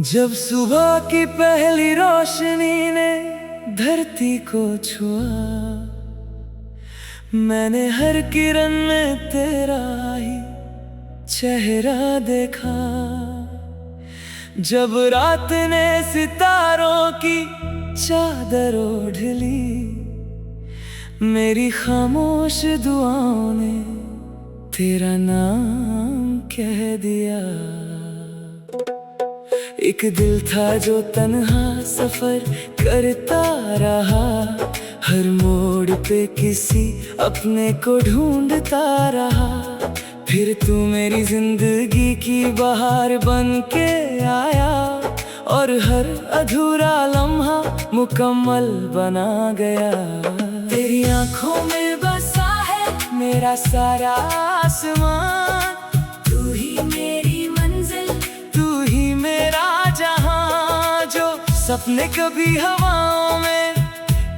जब सुबह की पहली रोशनी ने धरती को छुआ, मैंने हर किरण में तेरा ही चेहरा देखा। जब रात ने सितारों की चादर ओढ़ ली, मेरी खामोश दुआओं ने तेरा नाम कह दिया। एक दिल था जो तन्हा सफर करता रहा, हर मोड़ पे किसी अपने को ढूंढता रहा। फिर तू मेरी जिंदगी की बहार बन के आया, और हर अधूरा लम्हा मुकम्मल बना गया। तेरी आंखों में बसा है मेरा सारा आसमान, तू ही मेरी मंजिल, तू ही मेरा जहां। जो सपने कभी हवाओं में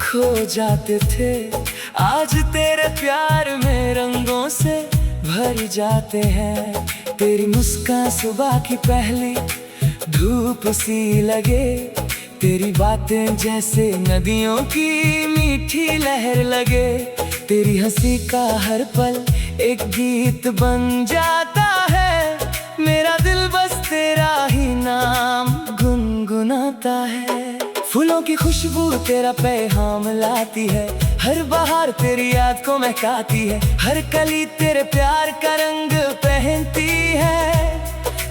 खो जाते थे, आज तेरे प्यार में रंगों से भर जाते हैं। तेरी मुस्कान सुबह की पहली धूप सी लगे, तेरी बातें जैसे नदियों की मीठी लहर लगे। तेरी हंसी का हर पल एक गीत बन जाता है, मेरा दिल बस तेरा ही नाम गुनगुनाता है। फूलों की खुशबू तेरा पैगाम लाती है, हर बहार तेरी याद को महकाती है। हर कली तेरे प्यार का रंग पहनती है,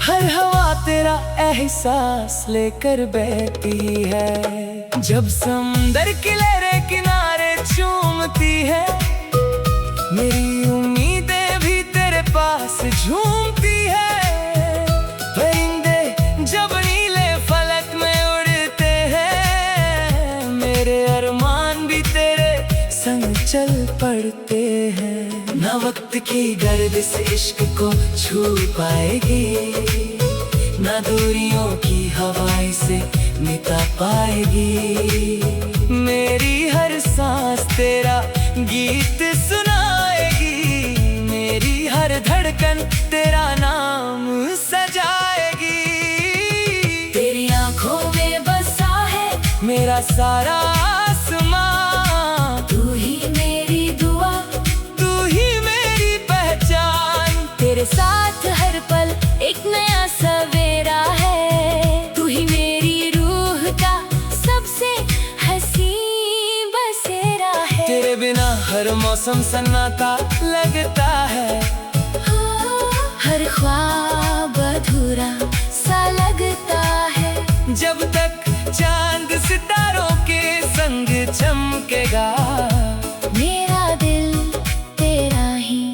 हर हवा तेरा एहसास लेकर बहती है। जब समंदर की लहरें किनारे चूमती है, मेरी उम्मीदें भी तेरे पास झूमती है। परिंदे जब नीले फलक में उड़ते हैं, मेरे अरमान भी तेरे संग चल पड़ते हैं। ना वक्त की गर्दिश इश्क को छू पाएगी, ना दूरियों की हवाएं से मिटा पाएगी। मेरी हर सांस तेरा गीत सुनाएगी, मेरी हर धड़कन तेरा नाम सजाएगी। तेरी आंखों में बसा है मेरा सारा आसमान, तू ही मेरी दुआ, तू ही मेरी पहचान। तेरे साथ हर पल एक नया सवेरा है। तू ही मेरी रूह का सबसे हंसी बसेरा है। तेरे बिना हर मौसम सन्नाटा लगता है, हर ख्वाब अधूरा सा लगता है। जब तक चांद सितारों के संग चमकेगा, मेरा दिल तेरा ही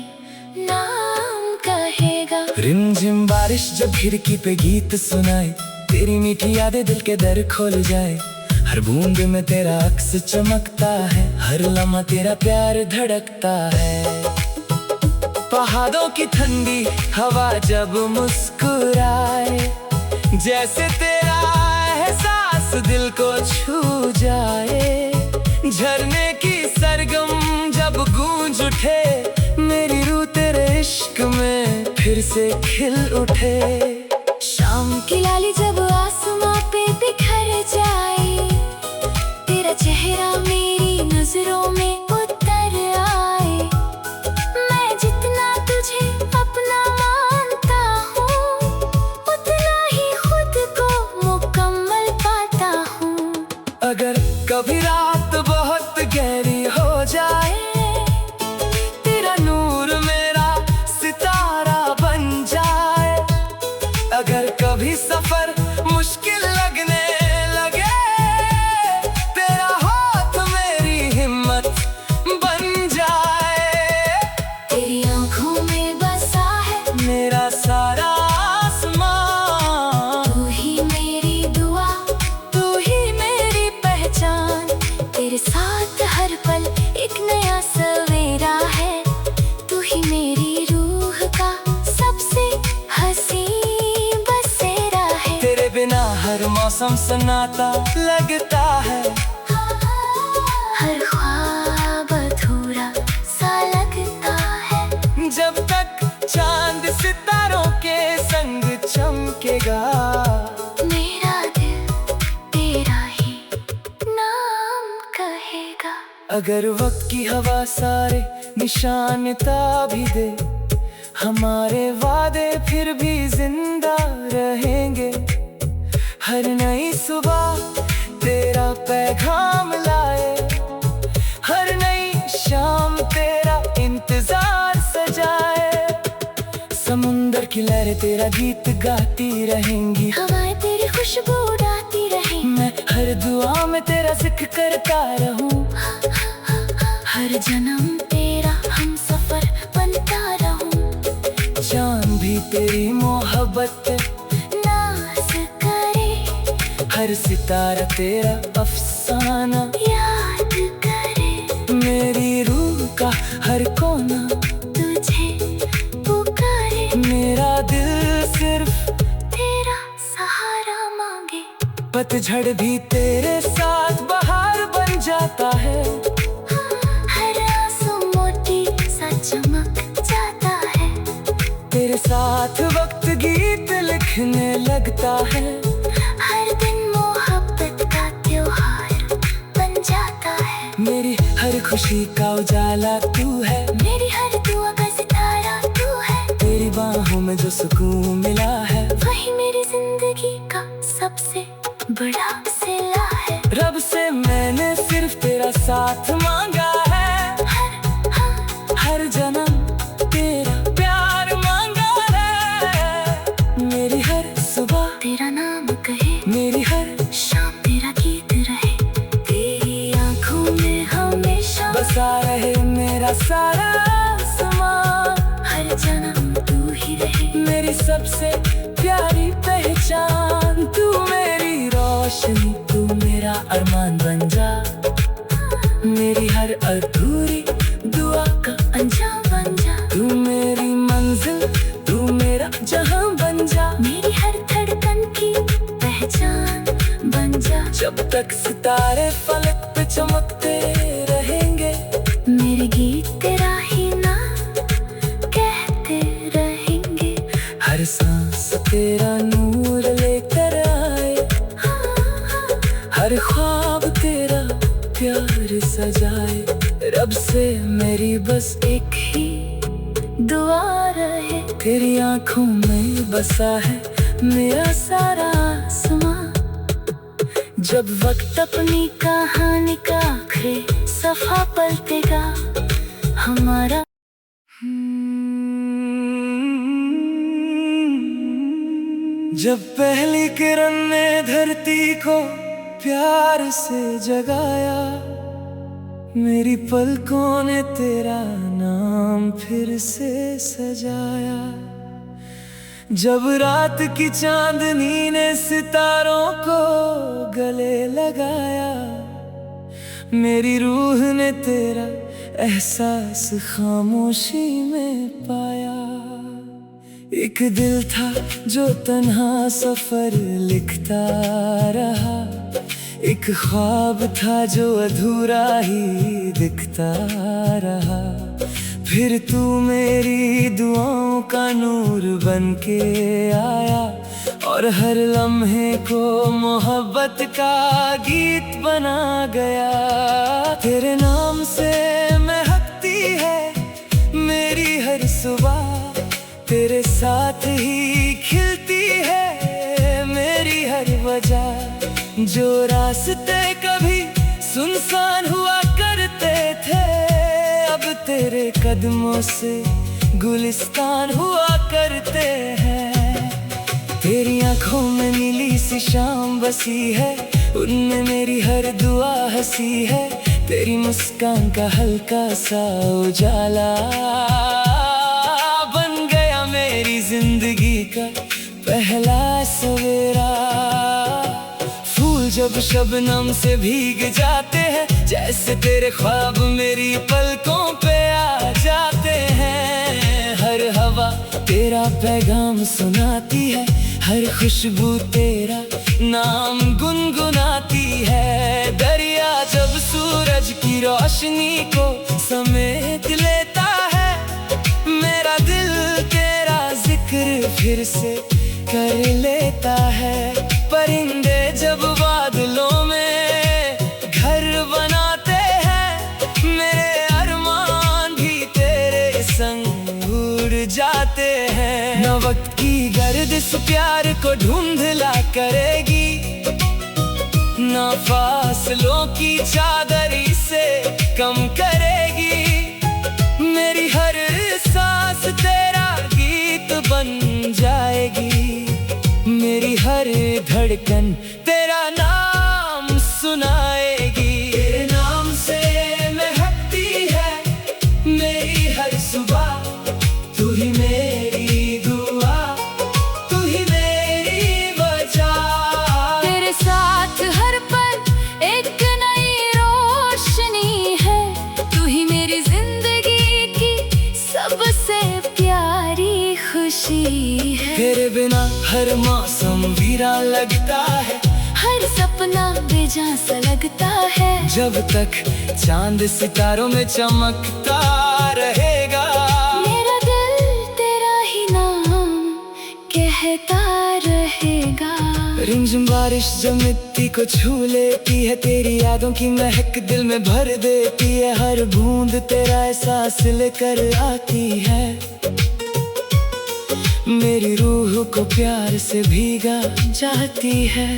नाम कहेगा। रिमझिम बारिश जब खिड़की पे गीत सुनाए, तेरी मीठी यादें दिल के दर खोल जाए। हर बूंद में तेरा अक्स चमकता है, हर लम्हा तेरा प्यार धड़कता है। पहाड़ों की ठंडी हवा जब मुस्कुराए, जैसे तेरा एहसास दिल को छू जाए। झरने की सरगम जब गूंज उठे, मेरी रूह तेरे इश्क में फिर से खिल उठे। शाम की लाली जब आसमां पे बिखर जाए, तेरा चेहरा मेरी नजरों में उतर आए। मैं जितना तुझे अपना मानता हूँ, उतना ही खुद को मुकम्मल पाता हूँ। अगर कभी रात बहुत गहरी हो जाए, तेरा नूर मेरा सितारा बन जाए। अगर कभी सफर मुश्किल लगने लगे, तेरा हाथ मेरी हिम्मत बन जाए। तेरी आंखों में बसा है मेरा सारा आसमान, तू ही मेरी दुआ, तू ही मेरी पहचान। तेरे साथ हर पल एक नया सवेरा है। तू ही मेरी रूह का सबसे हंसी बसेरा है। तेरे बिना हर मौसम सन्नाटा लगता है, हर ख्वाब अधूरा सा लगता है। जब अगर वक्त की हवा सारे निशान मिटा भी दे, हमारे वादे फिर भी जिंदा रहेंगे। हर नई सुबह तेरा पैगाम लाए, हर नई शाम तेरा इंतजार सजाए। समुंदर की लहरें तेरा गीत गाती रहेंगी, हवाएं तेरी खुशबू उड़ाती रहेंगी। मैं हर दुआ में तेरा जिक्र करता रहूं, हर जन्म तेरा हम सफर बनता रहूं। चांद भी तेरी मोहब्बत पे नाज करे, हर सितारा तेरा अफसाना याद करे। मेरी रूह का हर कोना तुझे पुकारे, मेरा दिल सिर्फ तेरा सहारा मांगे। पतझड़ भी तेरे साथ बहार बन जाता है, हर आंसू मोती सा चमक जाता है। तेरे साथ वक्त गीत लिखने लगता है। हर दिन मोहब्बत का त्योहार बन जाता है। मेरी हर खुशी का उजाला तू है, मेरी हर दुआ का सितारा तू है। तेरी बाहों में जो सुकून मिला है, वही मेरी जिंदगी का सबसे बड़ा सिला है। रब से मैंने सिर्फ तेरा साथ मांगा है, हर जन्म तेरा प्यार मांगा है। मेरी हर सुबह तेरा नाम कहे, मेरी हर शाम तेरा गीत रहे। तेरी आंखों में हमेशा बसा रहे मेरा सारा समान। हर जन्म तू ही रहे, मेरी सबसे प्यारी पहचान। तू मेरी रोशनी, तू मेरा अरमान बन जा। मेरी हर अधूरी दुआ का अंजाम बन जा। तू मेरी मंजिल, तू मेरा जहां बन जा। मेरी हर धड़कन की पहचान बन जा। जब तक सितारे फलक पे चमकते रहेंगे, मेरे गीत तेरा ही नाम कहते रहेंगे। हर सांस तेरा नूर लेकर आए, हर ख्वाब तेरा प्यार सजाए। रब से मेरी बस एक ही दुआ रहे, तेरी आंखों में बसा है मेरा सारा आसमां। जब वक्त अपनी कहानी का आखिरी सफा पलटेगा, हमारा जब पहली किरण ने धरती को प्यार से जगाया, मेरी पलकों ने तेरा नाम फिर से सजाया। जब रात की चांदनी ने सितारों को गले लगाया, मेरी रूह ने तेरा एहसास खामोशी में पाया। एक दिल था जो तन्हा सफर लिखता रहा, एक ख्वाब था जो अधूरा ही दिखता रहा। फिर तू मेरी दुआओं का नूर बन के आया, और हर लम्हे को मोहब्बत का गीत बना गया। तेरे नाम से महकती है मेरी हर सुबह, तेरे साथ ही खिलती है मेरी हर वजह। जो रास्ते कभी सुनसान हुआ करते थे, अब तेरे कदमों से गुलिस्तान हुआ करते हैं। तेरी आंखों में नीली सी शाम बसी है, उनमें मेरी हर दुआ हंसी है। तेरी मुस्कान का हल्का सा उजाला बन गया मेरी जिंदगी का पहला सवेरा। फूल जब शबनम से भीग जाते हैं, जैसे तेरे ख्वाब मेरी पलकों पे आ जाते हैं। हर हवा तेरा पैगाम सुनाती है, हर खुशबू तेरा नाम गुनगुनाती है। दरिया जब सूरज की रोशनी को समेट लेता है, मेरा दिल तेरा जिक्र फिर से कर लेता है। परिंदे जब बादलों में घर बनाते हैं, दर्द इस प्यार को ढूंढला करेगी, ना फासलों की चादर इसे कम करेगी। मेरी हर सांस तेरा गीत बन जाएगी, मेरी हर धड़कन तेरा नाम सुनाएगी। तेरे नाम से महकती है मेरी हर सुबह, तू ही मेरी दुआ, तू ही मेरी वजह। तेरे साथ हर पल एक नई रोशनी है, तू ही मेरी जिंदगी की सबसे प्यारी खुशी है। तेरे बिना हर मौसम वीरान लगता है, हर सपना बेजान सा लगता है। जब तक चांद सितारों में चमकता रहेगा, मेरा दिल तेरा ही नाम कहता रहेगा। रिमझिम बारिश जो मिट्टी को छू लेती है, तेरी यादों की महक दिल में भर देती है। हर बूंद तेरा एहसास लेकर आती है, मेरी रूह को प्यार से भीगा जाती है।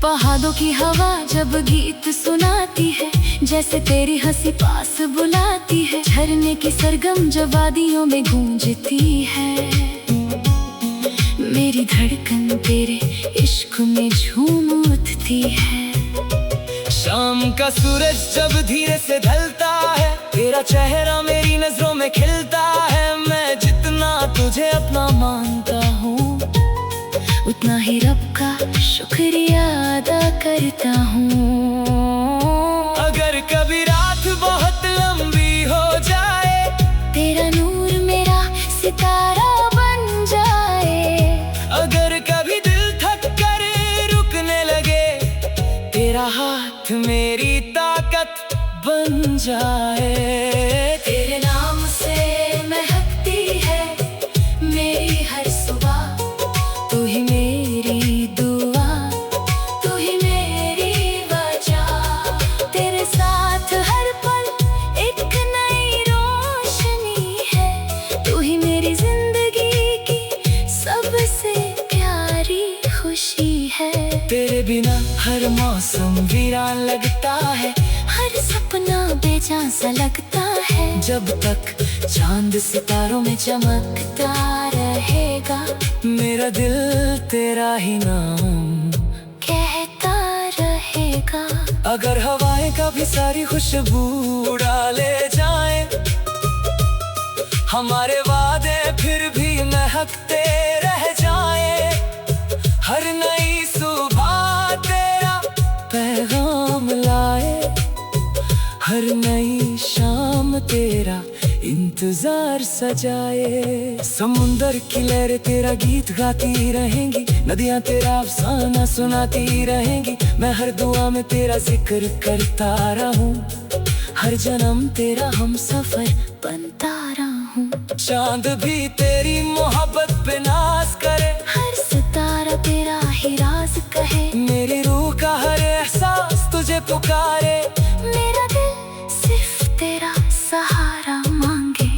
पहाड़ों की हवा जब गीत सुनाती है, जैसे तेरी हंसी पास बुलाती है। झरने की सरगम जब वादियों में गूंजती है, मेरी धड़कन तेरे इश्क में झूम उठती है। शाम का सूरज जब धीरे से ढलता है, तेरा चेहरा मेरी नजरों में खिलता है। मैं जितना तुझे अपना मानता हूँ, उतना ही रब का शुक्रिया अदा करता हूँ। अगर कभी रात बहुत लंबी हो जाए, तेरा नूर मेरा सितारा बन जाए। अगर कभी दिल थक कर रुकने लगे, तेरा हाथ मेरी ताकत बन जाए। तेरे नाम से महकती है मेरी हर सुबह, तू ही मेरी दुआ, तू ही मेरी वजह। तेरे साथ हर पल एक नई रोशनी है, तू ही मेरी जिंदगी की सबसे प्यारी खुशी है। तेरे बिना हर मौसम वीरान लगता है, हर सपना बेजान सा लगता है। जब तक चांद सितारों में चमकता रहेगा, मेरा दिल तेरा ही नाम कहता रहेगा। अगर हवाएं कभी सारी खुशबू उड़ा ले जाएं, हमारे वादे फिर भी महकते रह जाएं। हर नई सुबह तेरा पैगाम लाए, हर नई शाम तेरा इंतजार सजाए। समुंदर की लहरें तेरा गीत गाती रहेंगी, नदियां तेरा अफसाना सुनाती रहेंगी। मैं हर दुआ में तेरा जिक्र करता रहूं, हर जन्म तेरा हम सफर बनता रहूं। चांद भी तेरी मोहब्बत पे नाज करे, हर सितारा तेरा ही राज कहे। मेरी रूह का हर एहसास तुझे पुकारे, मेरा दिल सिर्फ तेरा सहारा मांगे।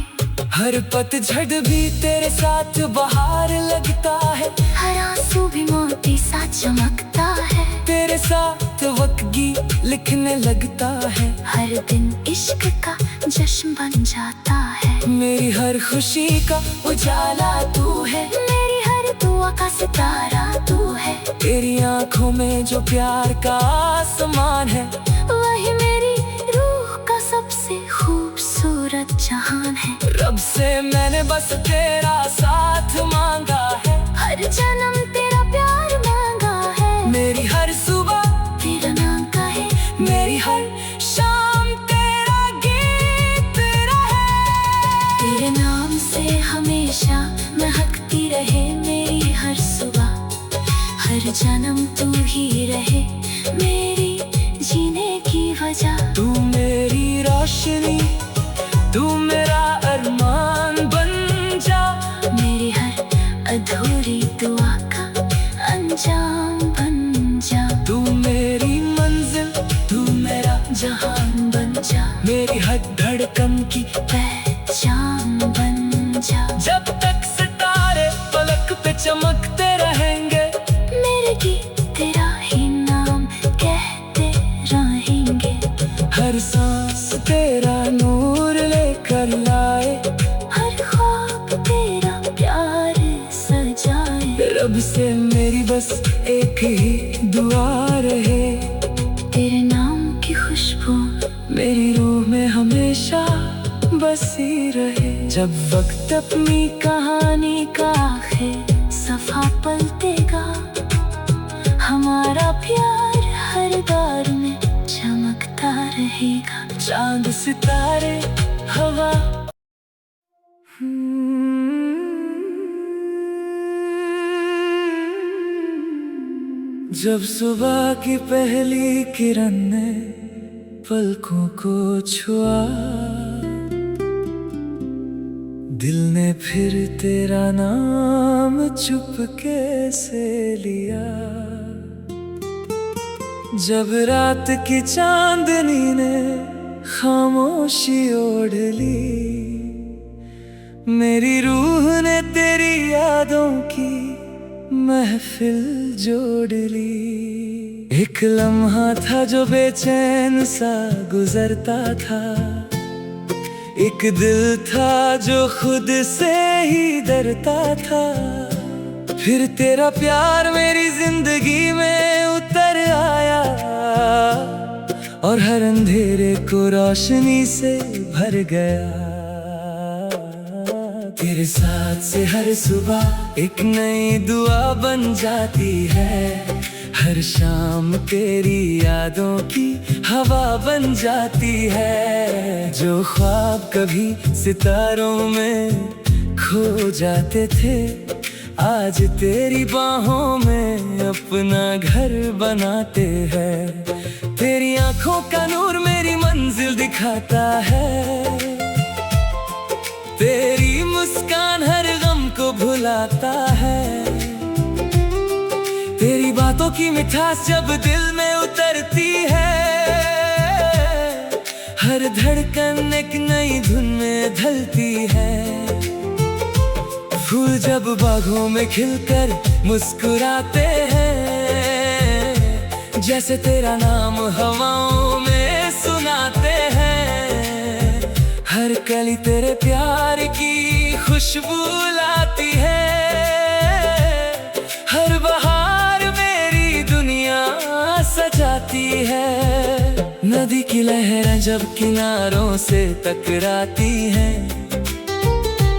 हर पतझड़ भी तेरे साथ बहार लगता है, हर आंसू भी मोती सा चमकता है। तेरे साथ वक्त गीत लिखने लगता है, हर दिन इश्क का जश्न बन जाता है। मेरी हर खुशी का उजाला तू है, मेरी हर दुआ का सितारा तू है। तेरी आंखों में जो प्यार का आसमान है, वही मेरी रूह का सबसे खूबसूरत जहान है। रब से मैंने बस तेरा साथ मांगा है, हर जन्म तेरा प्यार मांगा है। मेरी हर सुबह तेरा नाम का है, मेरी हर शाम तेरा गीत रहे। तेरे नाम से हमेशा महकती रहे मेरी हर सुबह। हर जन्म तू ही रहे मेरी जीने की वजह। तू मेरी रोशनी, तू मेरा अरमान बन जा, मेरी हर अधूरी दुआ का अंजाम बन जा। तू मेरी मंजिल, तू मेरा जहान बन जा, मेरी हर धड़कन की पहचान बन जा। जब तक सितारे पलक पे चमक बस एक ही दुआ रहे, तेरे नाम की खुशबू मेरी रूह में हमेशा बसी रहे। जब वक्त अपनी कहानी का आखिर सफा पलटेगा, हमारा प्यार हर दौर में चमकता रहेगा। चांद सितारे हवा जब सुबह की पहली किरण ने पलकों को छुआ, दिल ने फिर तेरा नाम चुपके से लिया। जब रात की चांदनी ने खामोशी ओढ़ ली, मेरी रूह ने तेरी यादों की महफिल जोड़ ली। एक लम्हा था जो बेचैन सा गुजरता था, एक दिल था जो खुद से ही डरता था। फिर तेरा प्यार मेरी जिंदगी में उतर आया, और हर अंधेरे को रोशनी से भर गया। तेरे साथ से हर सुबह एक नई दुआ बन जाती है, हर शाम तेरी यादों की हवा बन जाती है। जो ख्वाब कभी सितारों में खो जाते थे, आज तेरी बाहों में अपना घर बनाते हैं। तेरी आंखों का नूर मेरी मंजिल दिखाता है, तेरी मुस्कान हर गम को भुलाता है। तेरी बातों की मिठास जब दिल में उतरती है, हर धड़कन एक नई धुन में ढलती है। फूल जब बागों में खिलकर मुस्कुराते हैं, जैसे तेरा नाम हवाओं में सुनाते हैं। हर कली तेरे प्यार की खुशबू लाती है, हर बहार मेरी दुनिया सजाती है। नदी की लहरें जब किनारों से टकराती हैं,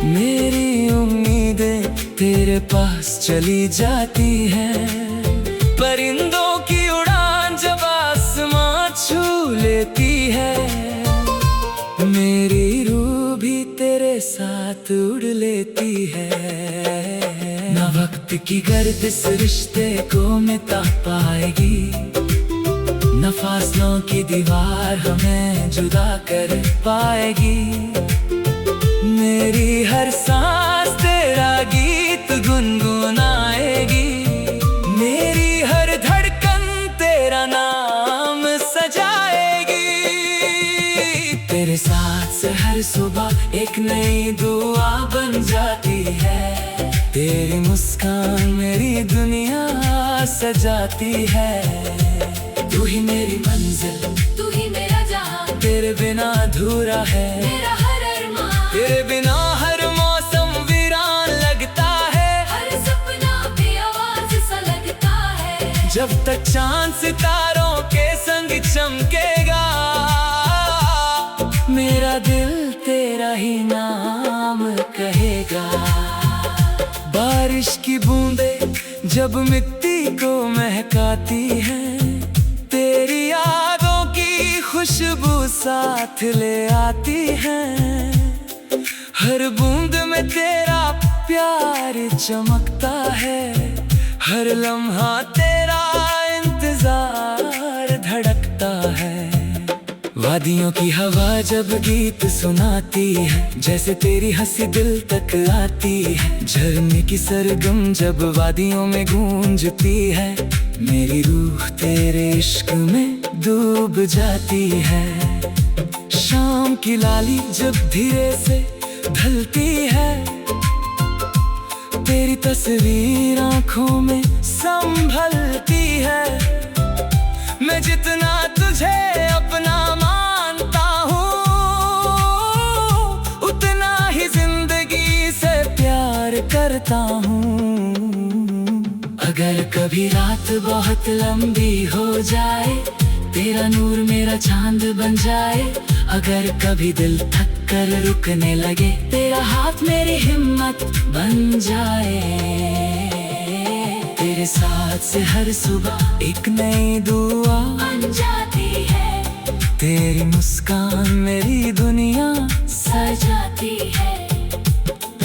मेरी उम्मीदें तेरे पास चली जाती हैं। परिंदों की उड़ान जब आसमां छू लेती है, मेरी रूह भी तेरे साथ उड़ लेती है। न वक्त की गर्द इस रिश्ते को मिटा पाएगी, न फासलों की दीवार हमें जुदा कर पाएगी। मेरी हर सांस तेरा गीत गुनगुनाएगी, मेरी हर धड़कन तेरा नाम सजाएगी। तेरे साथ से हर सुबह एक नई दुआ बन जाती है, तेरी मुस्कान मेरी दुनिया सजाती है। तू ही मेरी मंजिल, तू ही मेरा जहां, तेरे बिना अधूरा है मेरा हर अरमान। तेरे बिना हर मौसम वीरान लगता है, हर सपना बेआवाज़ सा लगता है। जब तक चांद सितारों के संग चमकेगा, मेरा दिल तेरा ही नाम कहेगा। बारिश की बूंदें जब मिट्टी को महकाती हैं, तेरी यादों की खुशबू साथ ले आती हैं। हर बूंद में तेरा प्यार चमकता है, हर लम्हा तेरा इंतजार धड़कता है। वादियों की हवा जब गीत सुनाती है, जैसे तेरी हंसी दिल तक आती है। झरने की सरगम जब वादियों में गूंजती है, मेरी रूह तेरे इश्क में डूब जाती है। शाम की लाली जब धीरे से ढलती है, तेरी तस्वीर आंखों में संभलती है। मैं जितना तुझे अपना मानता हूँ, उतना ही जिंदगी से प्यार करता हूँ। अगर कभी रात बहुत लंबी हो जाए, तेरा नूर मेरा चांद बन जाए। अगर कभी दिल थक कर रुकने लगे, तेरा हाथ मेरी हिम्मत बन जाए। तेरे साथ से हर सुबह एक नई दुआ बन जाती है। तेरी मुस्कान मेरी दुनिया सजाती है।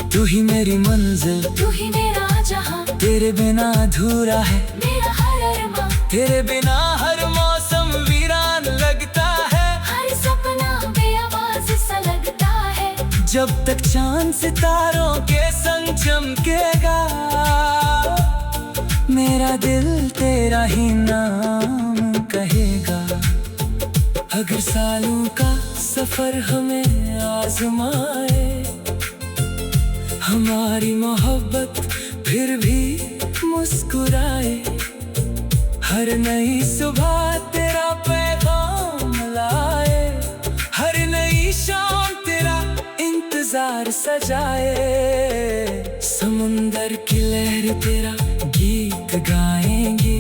तू ही मेरी मंजिल, तू ही मेरा जहां, तेरे बिना अधूरा है मेरा हर अरमान। तेरे बिना हर मौसम वीरान लगता है, हर सपना बेआवाज सा लगता है। जब तक चांद सितारों के संग चमकेगा, मेरा दिल तेरा ही नाम कहेगा। अगर सालों का सफर हमें आजमाए, हमारी मोहब्बत फिर भी मुस्कुराए। हर नई सुबह तेरा पैगाम लाए, हर नई शाम तेरा इंतजार सजाए। समुंदर की लहर तेरा गीत गाएंगी,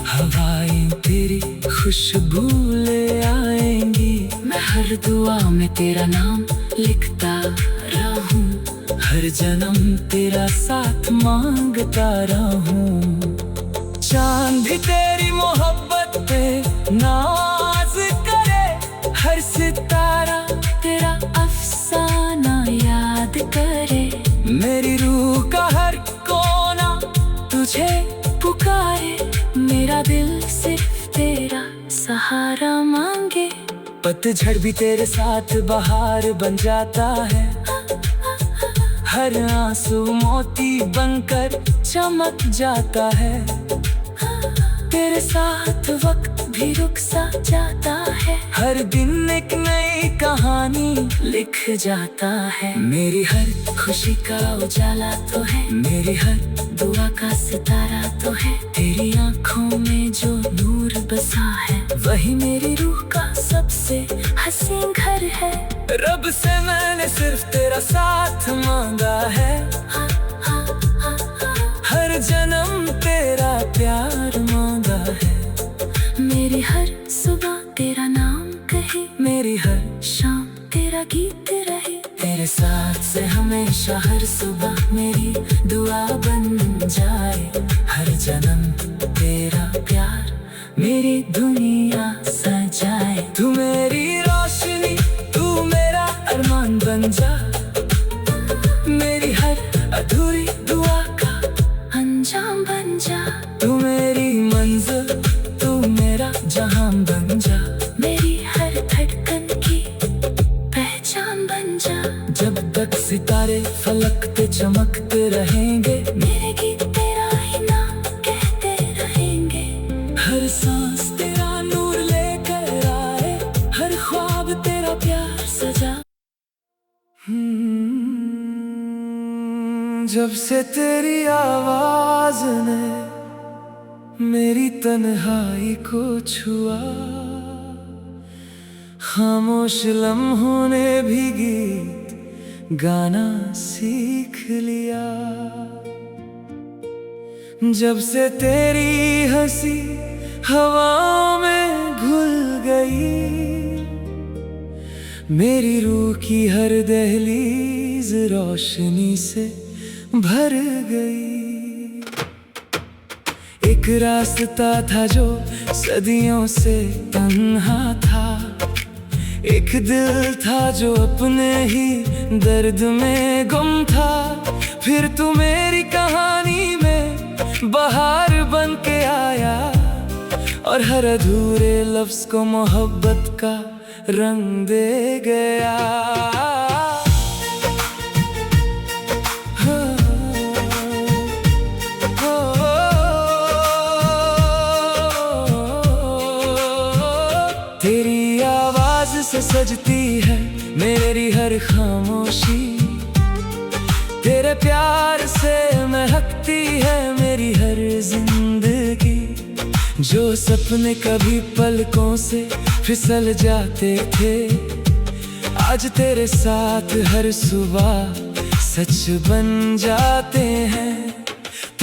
हवाएं तेरी खुशबू ले आएंगी। मैं हर दुआ में तेरा नाम लिखता रहूं, हर जन्म तेरा साथ मांगता रहूं। चांद भी तेरी मोहब्बत पे नाज करे, हर सितारा तेरा अफसाना याद करे। मेरी रूह का हर कोना तुझे पुकारे, मेरा दिल सिर्फ तेरा सहारा मांगे। पतझड़ भी तेरे साथ बहार बन जाता है, हर आंसू मोती बनकर चमक जाता है। तेरे साथ वक्त भी रुक सा जाता है, हर दिन एक नई कहानी लिख जाता है। मेरी हर खुशी का उजाला तो है, मेरी हर दुआ का सितारा तो है। तेरी आंखों में जो नूर बसा है, वही मेरी रूह का सबसे हसीन घर है। रब से मैंने सिर्फ तेरा साथ मांगा है, हर जन्म तेरा प्यार मांगा है। मेरी हर सुबह तेरा नाम कहे, मेरी हर शाम तेरा गीत रहे। तेरे साथ से हमेशा हर सुबह मेरी दुआ बन जाए। हर जन्म तेरा प्यार मेरी दुनिया सजाए। तू मेरी रोशनी, तू मेरा अरमान बन जा। मेरी हर अधूरी दुआ का अंजाम बन जा। तू मेरी मंजिल, तू मेरा जहां बन जा। मेरी हर धड़कन की पहचान बन जा। जब तक सितारे फलक पे चमकते रहेंगे, मेरे गीत तेरा ही नाम कहते रहेंगे। हर सांस तेरा नूर लेकर आए, हर ख्वाब तेरा प्यार सजा। जब से तेरी आवाज ने मेरी तन्हाई को छुआ, खामोश लम्हों ने भी गीत गाना सीख लिया। जब से तेरी हंसी हवा में घुल गई, मेरी रूह की हर दहलीज रोशनी से भर गई। एक रास्ता था जो सदियों से तन्हा था, एक दिल था जो अपने ही दर्द में गुम था। फिर तू मेरी कहानी में बहार बन के आया, और हर अधूरे लफ्ज को मोहब्बत का रंग दे गया। तेरी आवाज से सजती है मेरी हर खामोशी, तेरे प्यार से महकती है मेरी हर जिंदगी। जो सपने कभी पलकों से फिसल जाते थे, आज तेरे साथ हर सुबह सच बन जाते हैं।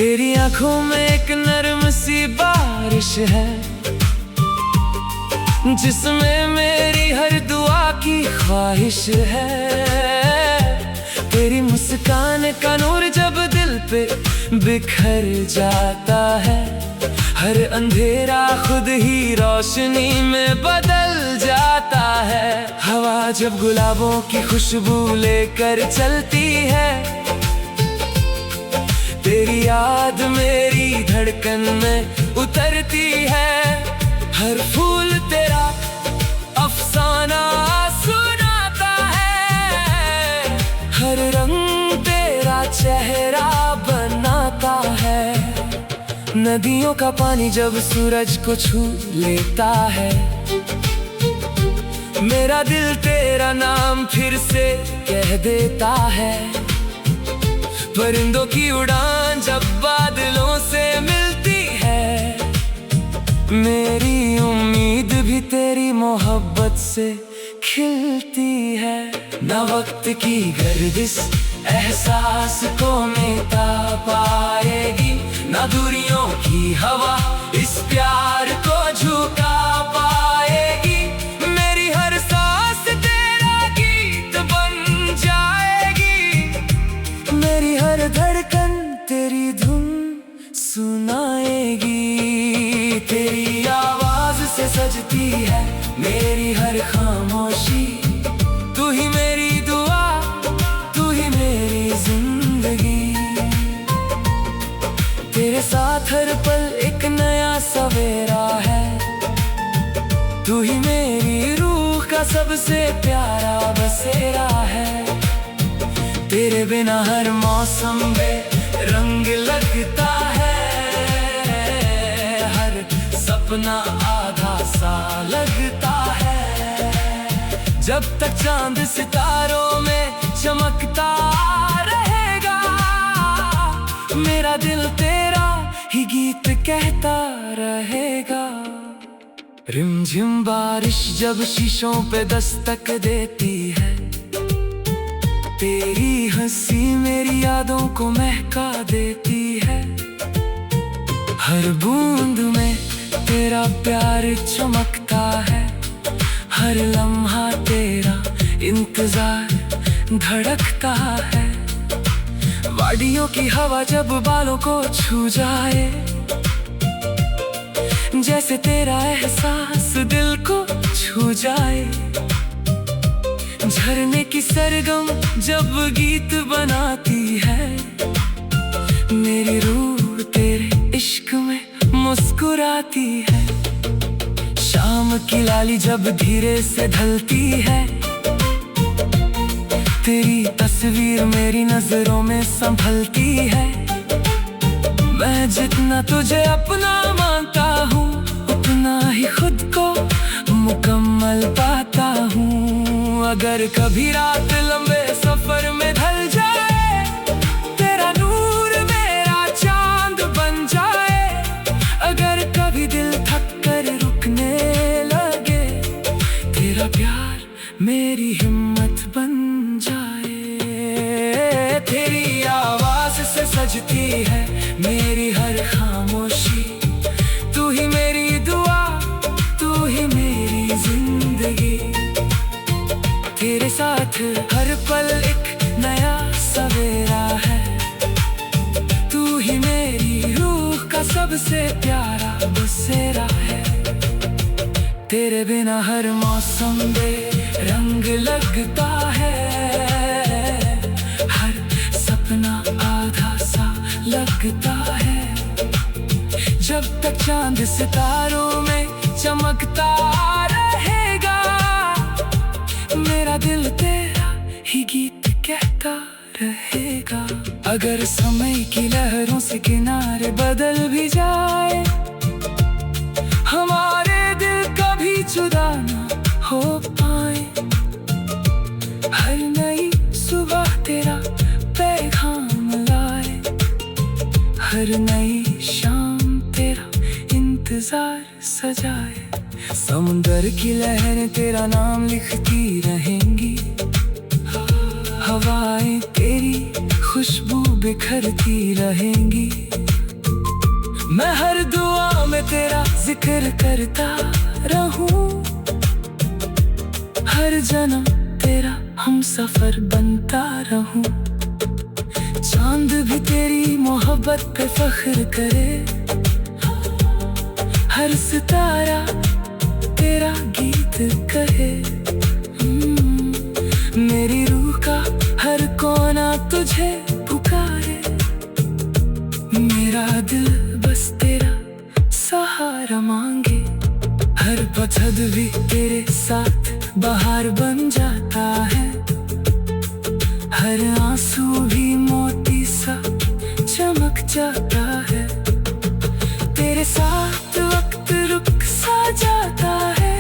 तेरी आंखों में एक नरम सी बारिश है, जिसमें मेरी हर दुआ की ख्वाहिश है। तेरी मुस्कान का नूर जब दिल पे बिखर जाता है, हर अंधेरा खुद ही रोशनी में बदल जाता है। हवा जब गुलाबों की खुशबू लेकर चलती है, तेरी याद मेरी धड़कन में उतरती है। हर फूल तेरा अफसाना सुनाता है, हर रंग तेरा चेहरा बनाता है। नदियों का पानी जब सूरज को छू लेता है, मेरा दिल तेरा नाम फिर से कह देता है। परिंदों की उड़ान जब बादलों से मिलती है, मेरी उम्मीद भी तेरी मोहब्बत से खिलती है। ना वक्त की गर्दिश एहसास को मिटा पाएगी, ना दूरियों की हवा इस प्यार को झुका पाएगी। मेरी हर सांस तेरा गीत बन जाएगी, मेरी हर धड़कन तेरी धुन सुनाएगी। तेरी आवाज से सजती है मेरी हर खामोशी, तू ही मेरी दुआ, तू ही मेरी जिंदगी। तेरे साथ हर पल एक नया सवेरा है, तू ही मेरी रूह का सबसे प्यारा बसेरा है। तेरे बिना हर मौसम में रंग लगता है, हर सपना आधा सा लगता है। जब तक चांद सितारों में चमकता रहेगा, मेरा दिल तेरा ही गीत कहता रहेगा। रिमझिम बारिश जब शीशों पे दस्तक देती है, तेरी हंसी मेरी यादों को महका देती है। हर बूंद में तेरा प्यार चमकता है, हर लम्हा तेरा इंतजार धड़कता है। वादियों की हवा जब बालों को छू जाए, जैसे तेरा एहसास दिल को छू जाए। झरने की सरगम जब गीत बनाती है, मेरी रूह तेरे इश्क में मुस्कुराती है। शाम की लाली जब धीरे से ढलती है, तेरी तस्वीर मेरी नजरों में संभलती है। मैं जितना तुझे अपना मानता हूँ, उतना ही खुद को मुकम्मल पाता हूँ। अगर कभी रात लंबे सफर में ढल जाए, तेरा नूर मेरा चांद बन जाए। अगर कभी दिल थक कर रुकने लगे, तेरा प्यार मेरी हिम्मत बन जाए। तेरी आवाज से सजती है मेरी हर खामोशी, तू ही मेरी दुआ, तू ही मेरी जिंदगी। तेरे साथ हर पल एक नया सवेरा है, तू ही मेरी रूह का सबसे प्यारा बसेरा है। तेरे बिना हर मौसम में रंग लगता है, हर सपना आधा सा लगता है। जब तक चांद सितारों में चमकता रहेगा, मेरा दिल तेरा ही गीत कहता रहेगा। अगर समय की लहरों से किनारे बदल भी जाए, हमारे दिल कभी जुदा ना हो पाए। हर नई सुबह तेरा पैगाम लाए, हर नई शाम तेरा इंतजार सजाए। समुंदर की लहरें तेरा नाम लिखती रहेंगी, हवाएं तेरी खुशबू बिखरती रहेंगी। मैं हर दुआ में तेरा जिक्र करता रहूं, हर जन्म तेरा हम सफर बनता रहूं। चांद भी तेरी मोहब्बत पे फख्र करे, हर सितारा तेरा गीत कहे। मेरी रूह का हर कोना तुझे पुकारे, मेरा दिल बस तेरा सहारा मांगे। हर पतझड़ भी तेरे साथ बहार बन जाता है, हर आंसू भी मोती सा चमक जाता है। तेरे साथ वक्त रुक सा जाता है,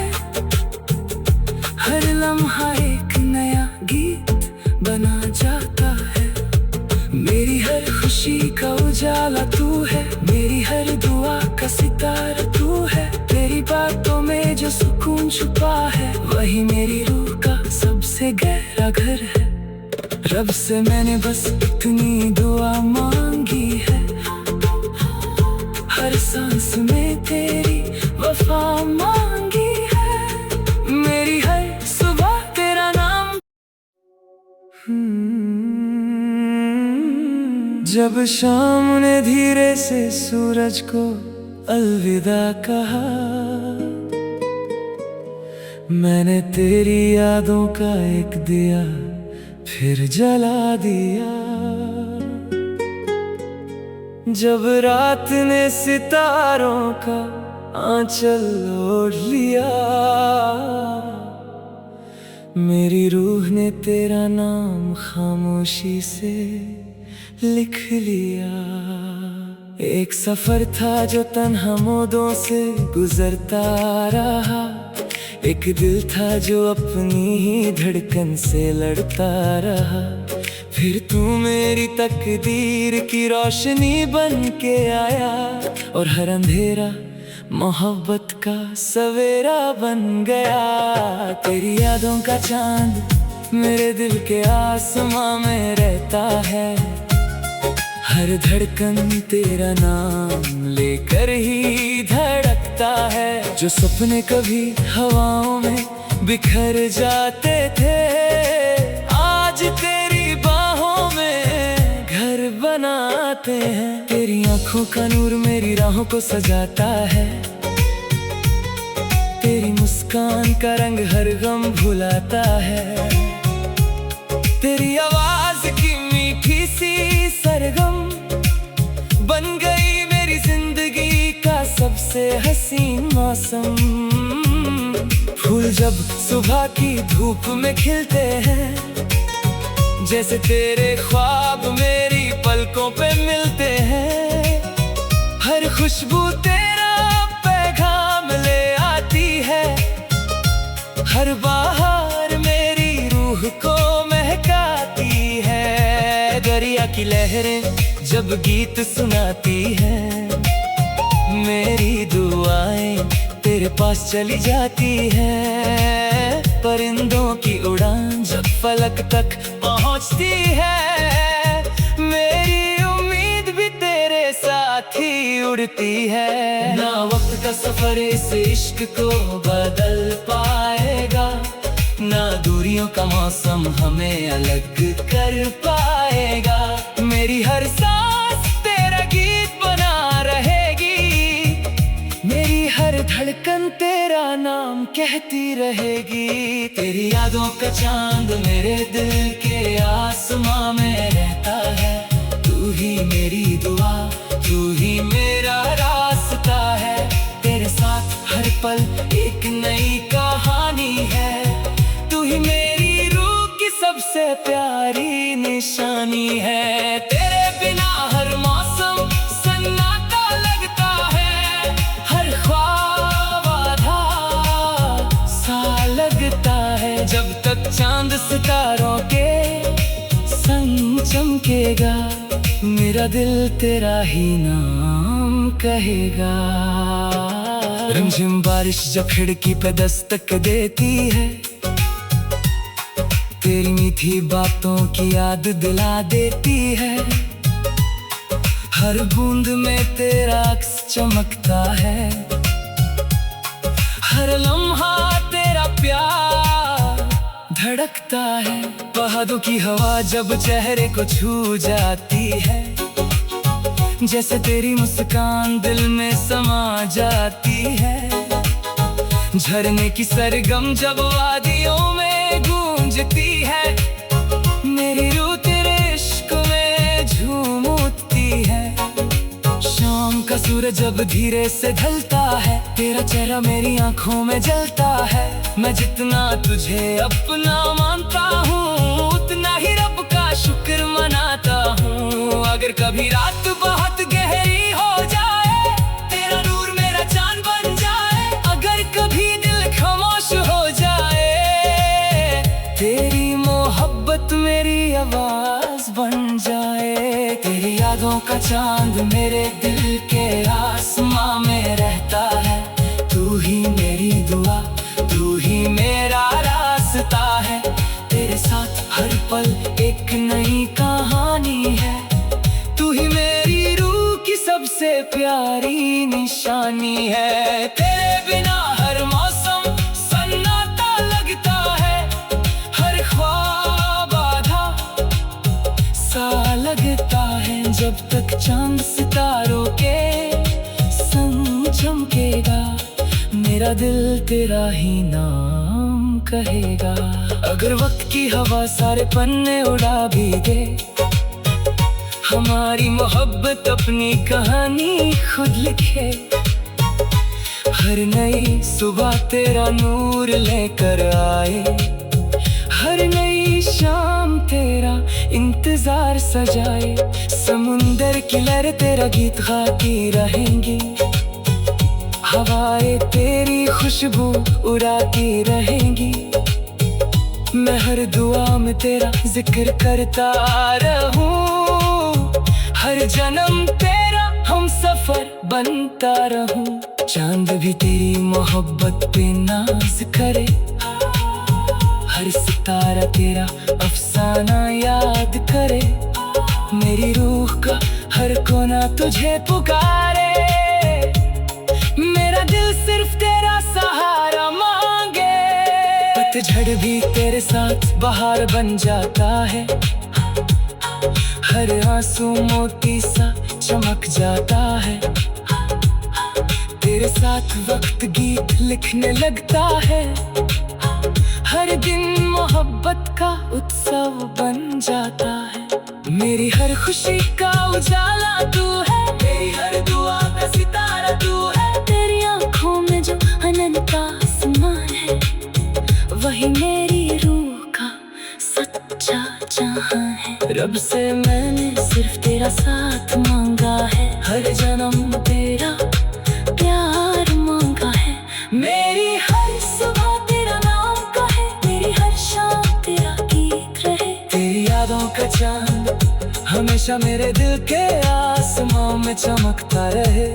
हर लम्हा एक नया गीत बना जाता है। मेरी हर खुशी का उजाला तू है, मेरी हर दुआ का सितारा तू है। तेरी बातों में जो सुकून छुपा है, वही मेरी रूह का सबसे गहरा घर है। रब से मैंने बस इतनी दुआ मांगी है, हर सांस में तेरी वफा मांगी है। मेरी हर सुबह तेरा नाम। जब शाम ने धीरे से सूरज को अलविदा कहा, मैंने तेरी यादों का एक दिया फिर जला दिया। जब रात ने सितारों का आंचल ओढ़ लिया, मेरी रूह ने तेरा नाम खामोशी से लिख लिया। एक सफर था जो तन्हा मोड़ों से गुजरता रहा, एक दिल था जो अपनी ही धड़कन से लड़ता रहा। फिर तू मेरी तकदीर की रोशनी बन के आया, और हर अंधेरा मोहब्बत का सवेरा बन गया। तेरी यादों का चांद मेरे दिल के आसमां में रहता है, हर धड़कन तेरा नाम लेकर ही धड़कता है। जो सपने कभी हवाओं में बिखर जाते थे, आज तेरी बाहों में घर बनाते हैं। तेरी आंखों का नूर मेरी राहों को सजाता है, तेरी मुस्कान का रंग हर गम भुलाता है। तेरी आवाज की मीठी सी सरगम बन गई मेरी जिंदगी का सबसे हसीन मौसम। फूल जब सुबह की धूप में खिलते हैं, जैसे तेरे ख्वाब मेरी पलकों पे मिलते हैं। हर खुशबू तेरा पैगाम ले आती है, हर बहार मेरी रूह को महकाती है। दरिया की लहरें जब गीत सुनाती है, मेरी दुआएं तेरे पास चली जाती है। परिंदों की उड़ान जब फलक तक पहुंचती है, मेरी उम्मीद भी तेरे साथ ही उड़ती है। ना वक्त का सफर इस इश्क को बदल पाएगा, ना दूरियों का मौसम हमें अलग कर पाएगा। मेरी हर सांस तेरा गीत बना रहेगी, मेरी हर धड़कन तेरा नाम कहती रहेगी। तेरी यादों का चांद मेरे दिल के आसमां में रहता है, तू ही मेरी दुआ, तू ही मेरा रास्ता है। तेरे साथ हर पल एक नई कहानी है, तू ही मेरी रूह की सबसे प्यारी निशानी है। तेरे बिना हर मौसम सन्नाटा लगता है, हर ख्वाब आधा सा लगता है। जब तक चांद सितारों के संग चमकेगा, मेरा दिल तेरा ही नाम कहेगा। रिमझिम बारिश जब खिड़की पे दस्तक देती है, तेरी मीठी बातों की याद दिला देती है। हर बूंद में तेरा अक्स चमकता है। हर लम्हा तेरा प्यार धड़कता है। पहाड़ों की हवा जब चेहरे को छू जाती है, जैसे तेरी मुस्कान दिल में समा जाती है। झरने की सरगम जब वादियों में गूंजती है, मेरी रूह तेरे इश्क में झूम उठती है। शाम का सूरज जब धीरे से ढलता है, तेरा चेहरा मेरी आंखों में जलता है। मैं जितना तुझे अपना मानता हूँ, उतना ही रब का शुक्र मनाता हूँ। अगर कभी रात बहुत गहरी हो जाए, तेरा नूर मेरा चांद बन जाए। अगर कभी दिल खामोश हो जाए, तेरी मोहब्बत मेरी आवाज बन जाए। तेरी यादों का चांद मेरे दिल के आसमां में रहता है। तू ही मेरी दुआ, तू ही मेरा रास्ता है। तेरे साथ हर पल एक नई कहानी है। तू ही मेरी रूह की सबसे प्यारी निशानी है। तेरे बिना हर मौसम सन्नाटा लगता है, हर ख्वाब आधा सा लगता है। जब तक चांद सितारों के संग चमकेगा, मेरा दिल तेरा ही नाम कहेगा। अगर वक्त की हवा सारे पन्ने उड़ा भी दे, हमारी मोहब्बत अपनी कहानी खुद लिखे। हर नई सुबह तेरा नूर लेकर आए, हर नई शाम तेरा इंतजार सजाए। समुंदर की लहर तेरा गीत गाती रहेंगी, हवाएं तेरी खुशबू उड़ाती रहेंगी। मैं हर दुआ में तेरा जिक्र करता रहूं, हर जन्म तेरा हम सफर बनता रहूं। चांद भी तेरी मोहब्बत पे नाज करे, हर सितारा तेरा अफसाना याद करे। मेरी रूह का हर कोना तुझे पुकारे, मेरा दिल सिर्फ तेरा सहारा मांगे। पतझड़ भी तेरे साथ बहार बन जाता है, हर आंसू मोती सा चमक जाता है। तेरे साथ वक्त गीत लिखने लगता है, हर दिन मोहब्बत का उत्सव बन जाता है। मेरी हर खुशी का उजाला तू है, मेरी हर दुआ का सितारा तू है। तेरी आंखों में जो अनंत आसमान है, वही मेरी रूह का सच्चा जहां है। रब से मैंने सिर्फ तेरा साथ मांगा है, हर जन्म तेरा प्यार मांगा है। मेरी हर सुबह तेरा नाम कहे, मेरी हर शाम तेरा गीत रहे। तेरी यादों का चांद हमेशा मेरे दिल के आसमां में चमकता रहे।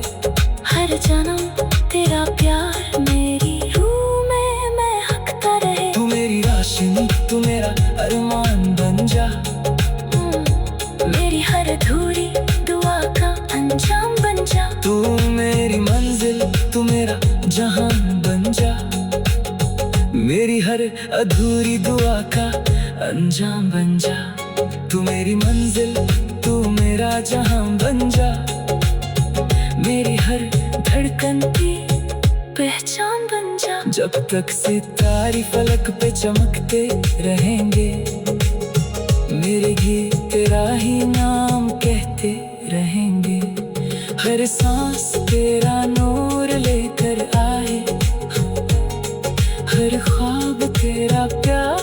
हर जन्म तेरा प्यार मेरी रूह में महकता रहे। तू मेरी रोशनी, तू मेरा अरमान बन जा। मेरी हर अधूरी दुआ का अंजाम बन जा। तू मेरी मंजिल, तू मेरा जहान बन जा। मेरी हर अधूरी दुआ का अंजाम बन जा। तू मेरी मंजिल, तू मेरा जहां बन जा। मेरी हर धड़कन की पहचान बन जा। जब तक सितारे फलक पे चमकते रहेंगे, मेरे गीत तेरा ही नाम कहते रहेंगे। हर सांस तेरा नूर लेकर आए, हर ख्वाब तेरा प्यार।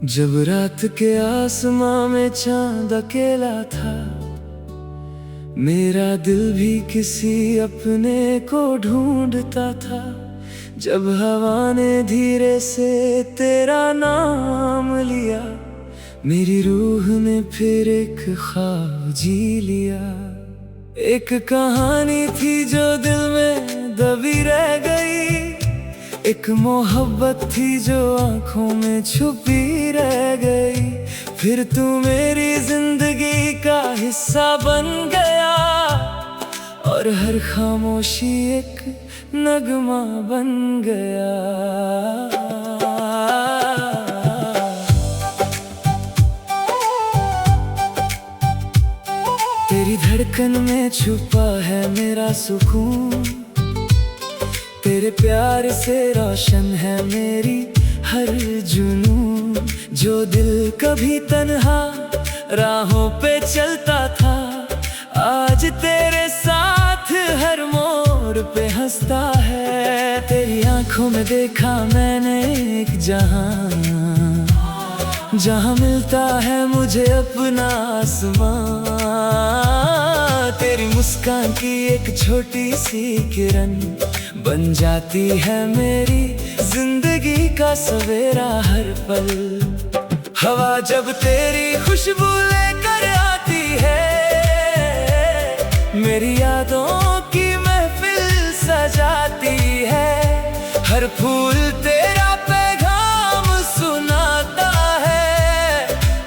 जब रात के आसमां में चांद अकेला था, मेरा दिल भी किसी अपने को ढूंढता था। जब हवा ने धीरे से तेरा नाम लिया, मेरी रूह ने फिर एक ख्वाब जी लिया। एक कहानी थी जो दिल में दबी रह गई, एक मोहब्बत थी जो आंखों में छुपी रह गई, फिर तू मेरी जिंदगी का हिस्सा बन गया, और हर खामोशी एक नगमा बन गया। तेरी धड़कन में छुपा है मेरा सुकून, तेरे प्यार से रोशन है मेरी हर जुनून। जो दिल कभी तन्हा राहों पे चलता था, आज तेरे साथ हर मोड़ पे हंसता है। तेरी आंखों में देखा मैंने एक जहां, जहां मिलता है मुझे अपना आसमां। तेरी मुस्कान की एक छोटी सी किरण बन जाती है मेरी जिंदगी का सवेरा हर पल। हवा जब तेरी खुशबू लेकर आती है, मेरी यादों की महफिल सजाती है। हर फूल तेरा पैगाम सुनाता है,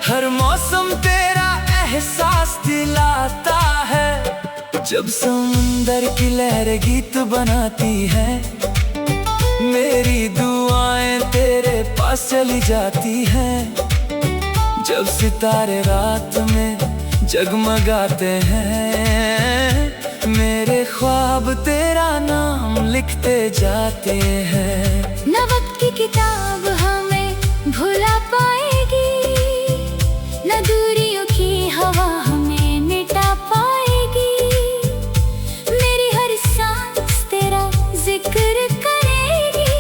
हर मौसम तेरा एहसास दिलाता है। जब समुंदर की लहरें गीत बनाती है, मेरी दुआएं तेरे पास चली जाती हैं। जब सितारे रात में जगमगाते हैं, मेरे ख्वाब तेरा नाम लिखते जाते हैं। न वक्त की किताब हमें भुला पाएगी, न दूरियों की हवा हमें मिटा पाएगी। मेरी हर सांस तेरा जिक्र करेगी,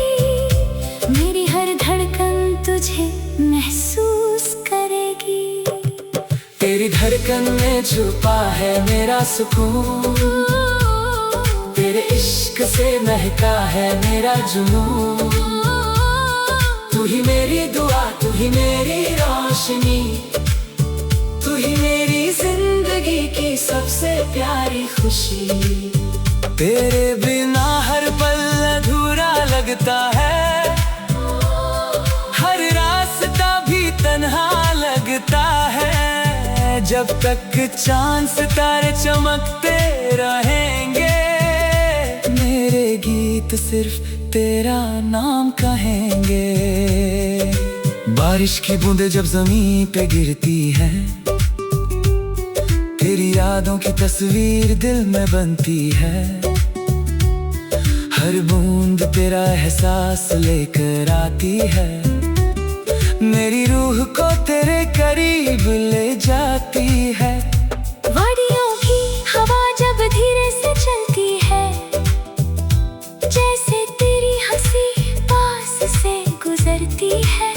मेरी हर धड़कन तुझे महसूस करेगी। तेरी धड़कन में छुपा है मेरा सुकून, तेरे इश्क से महका है मेरा जुनून। तू ही मेरी दुआ, तू ही मेरी रोशनी, तू ही मेरी जिंदगी की सबसे प्यारी खुशी। तेरे बिना हर पल अधूरा लगता है, हर रास्ता भी तन्हा लगता है। जब तक चांद सितारे चमकते रहेंगे, मेरे गीत सिर्फ तेरा नाम कहेंगे। बारिश की बूंदें जब जमीन पे गिरती है, तेरी यादों की तस्वीर दिल में बनती है। हर बूंद तेरा एहसास लेकर आती है, मेरी रूह को तेरे करीब ले जाती है। वादियों की हवा जब धीरे से चलती है, जैसे तेरी हंसी पास से गुजरती है।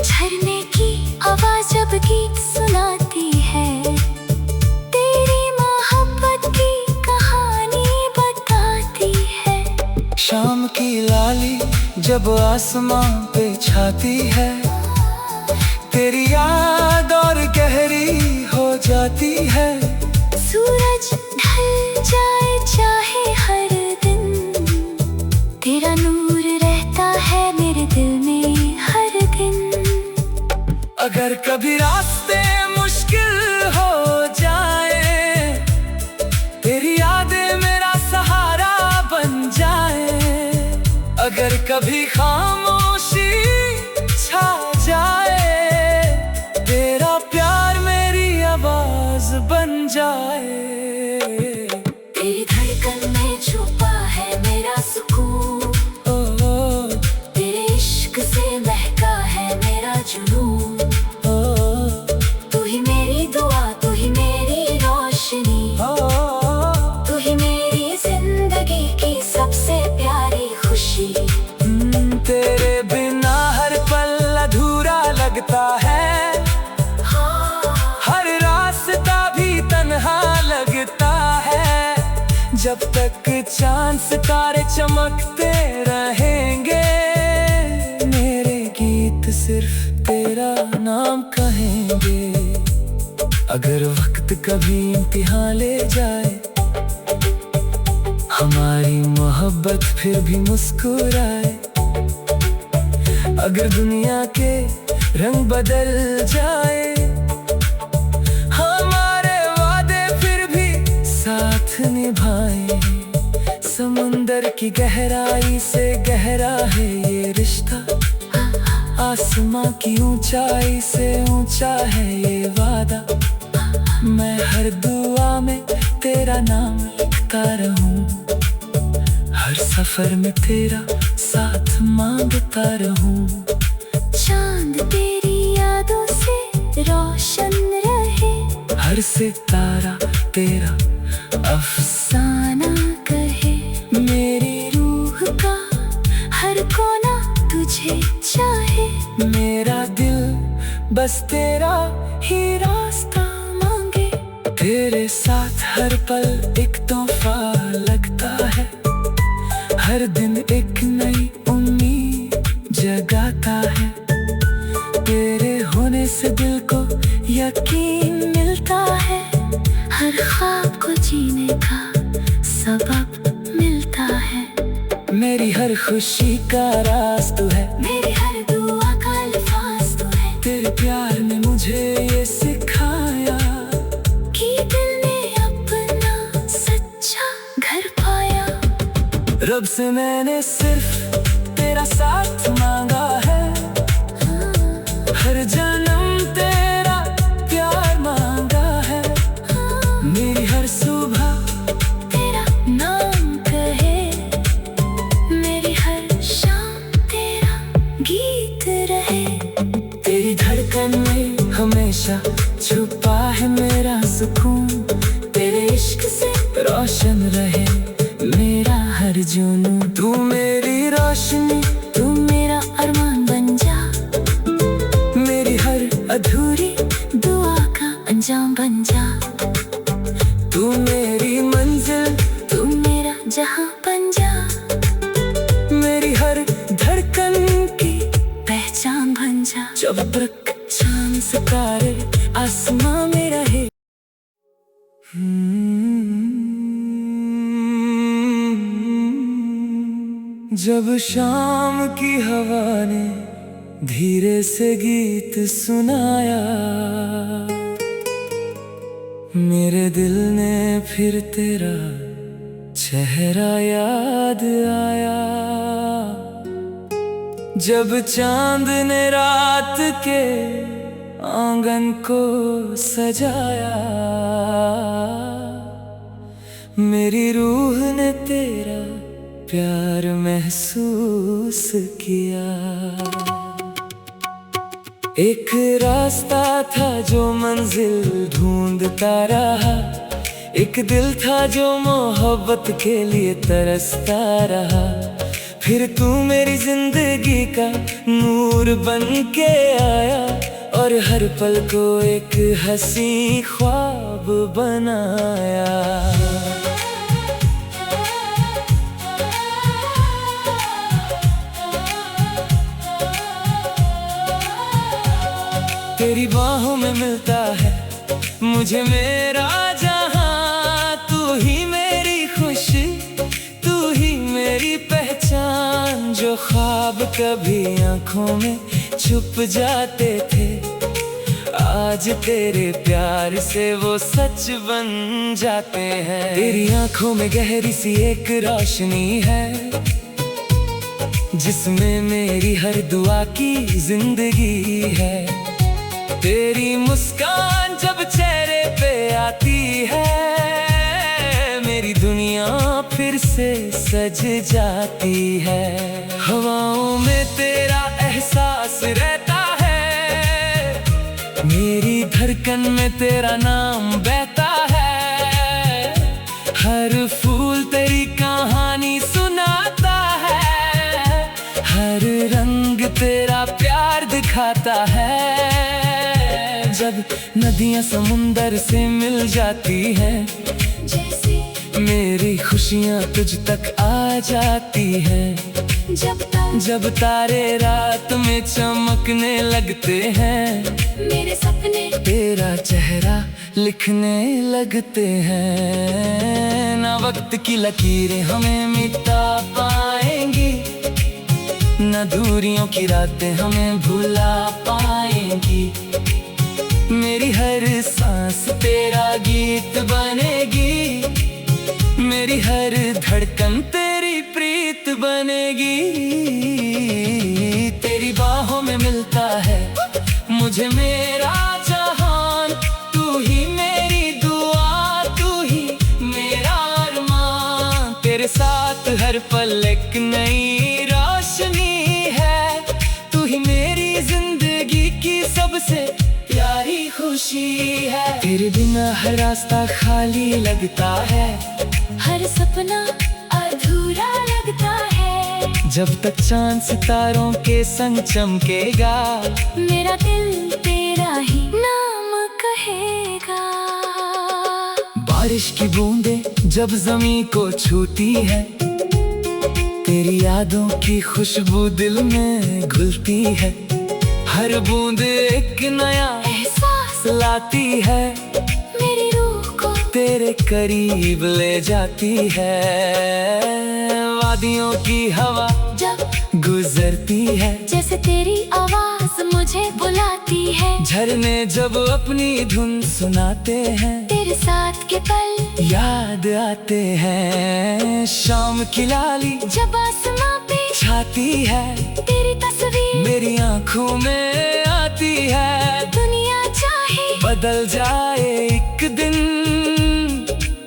झरने की आवाज जब गीत सुनाती है, तेरी मोहब्बत की कहानी बताती है। शाम की लाली जब आसमां पे छाती है, तेरी याद और गहरी हो जाती है। सूरज ढल जाए चाहे हर दिन, तेरा नूर रहता है मेरे दिल में हर दिन। अगर कभी रास्ते मुश्किल हो जाए, तेरी यादें मेरा सहारा बन जाए। अगर कभी खामोशी छा जाए, तेरा प्यार मेरी आवाज बन जाए। तेरी धड़कन में छुपा है मेरा सुकून, तेरे इश्क से महका है मेरा जुनून। तू ही मेरी दुआ, तू ही मेरी रोशनी, तू ही मेरी जिंदगी की सबसे प्यारी खुशी। तेरे बिना हर पल अधूरा लगता है, हर रास्ता भी तन्हा लगता है। जब तक चांद सितारे चमकते रहेंगे, मेरे गीत सिर्फ तेरा नाम कहेंगे। अगर वक्त कभी इम्तिहान ले जाए, हमारी मोहब्बत फिर भी मुस्कुराए। अगर दुनिया के रंग बदल जाए, हमारे वादे फिर भी साथ निभाए। समुंदर की गहराई से गहरा है ये रिश्ता, आसमां की ऊंचाई से ऊंचा है ये वादा। मैं हर दुआ में तेरा नाम लिखता रहूं, हर सफर में तेरा साथ मांगता रहूं। चांद तेरी यादों से रोशन रहे, हर सितारा तेरा अफसाना कहे। मेरी रूह का हर कोना तुझे चाहे, मेरा दिल बस तेरा ही रास्ता मांगे। तेरे साथ हर पल एक तोहफा लगता है, हर दिन एक नई उम्मीद जगाता है। तेरे होने से दिल को यकीन मिलता है, हर ख्वाब को जीने का सबब मिलता है। मेरी हर खुशी का राज तू है, मेरी हर दुआ का अल्फाज तू है। तेरे प्यार ने मुझे ये सिखाया कि दिल ने अपना सच्चा घर पाया। रब से मैंने सिर्फ तेरा साथ मांगा है, हर जन्म तेरा प्यार मांगा है। मेरी हर सुबह तेरा नाम कहे, मेरी हर शाम तेरा गीत रहे। तेरी धड़कन में हमेशा छुपा है मेरा सुकून, तेरे इश्क से रोशन रहे मेरा हर जुनून। तू मेरी रोशनी, तू मेरा अरमान बन जा, मेरी हर अधूरी दुआ का अंजाम बन जा। तू मेरी मंजिल, तू मेरा जहां बन जा, मेरी हर धड़कन की पहचान बन जा। जब तक चांद सितारे आसमां में रहे। जब शाम की हवा ने धीरे से गीत सुनाया, मेरे दिल ने फिर तेरा चेहरा याद आया। जब चांद ने रात के आंगन को सजाया, मेरी रूह ने तेरा प्यार महसूस किया। एक रास्ता था जो मंजिल ढूंढता रहा, एक दिल था जो मोहब्बत के लिए तरसता रहा। फिर तू मेरी जिंदगी का नूर बन के आया, और हर पल को एक हंसी ख्वाब बनाया। तेरी बाहों में मिलता है मुझे मेरा जहां, तू ही मेरी खुशी, तू ही मेरी पहचान। जो ख्वाब कभी आंखों में छुप जाते थे, आज तेरे प्यार से वो सच बन जाते हैं। तेरी आंखों में गहरी सी एक रोशनी है, जिसमें मेरी हर दुआ की जिंदगी है। तेरी मुस्कान जब चेहरे पे आती है, मेरी दुनिया फिर से सज जाती है। हवाओं में तेरा एहसास रहता है, मेरी धड़कन में तेरा नाम बहता है। हर फूल तेरी कहानी सुनाता है, हर रंग तेरा प्यार दिखाता है। जब नदियां समुंदर से मिल जाती हैं, जैसे मेरी खुशियां तुझ तक आ जाती हैं। जब तारे रात में चमकने लगते हैं, मेरे सपने तेरा चेहरा लिखने लगते हैं। ना वक्त की लकीरें हमें मिटा पाएंगी, न दूरियों की रातें हमें भुला पाएंगी। मेरी हर सांस तेरा गीत बनेगी, मेरी हर धड़कन तेरी प्रीत बनेगी। तेरी बाहों में मिलता है मुझे मेरा जहान, तू ही मेरी दुआ, तू ही मेरा अरमान। तेरे साथ हर पल एक नई रोशनी है, तू ही मेरी जिंदगी की सबसे प्यारी खुशी है। तेरे बिना हर रास्ता खाली लगता है, हर सपना अधूरा लगता है। जब तक चांद सितारों के संग चमकेगा, मेरा दिल तेरा ही नाम कहेगा। बारिश की बूंदें जब जमीन को छूती है, तेरी यादों की खुशबू दिल में घुलती है। हर बूंद एक नया एहसास लाती है, मेरी रूह को तेरे करीब ले जाती है। वादियों की हवा जब गुजरती है, जैसे तेरी आवाज मुझे बुलाती है। झरने जब अपनी धुन सुनाते हैं, तेरे साथ के पल याद आते हैं। शाम की लाली जब आसमां पे छाती है, तेरी तस्वीर मेरी आंखों में आती है। दुनिया चाहे बदल जाए एक दिन,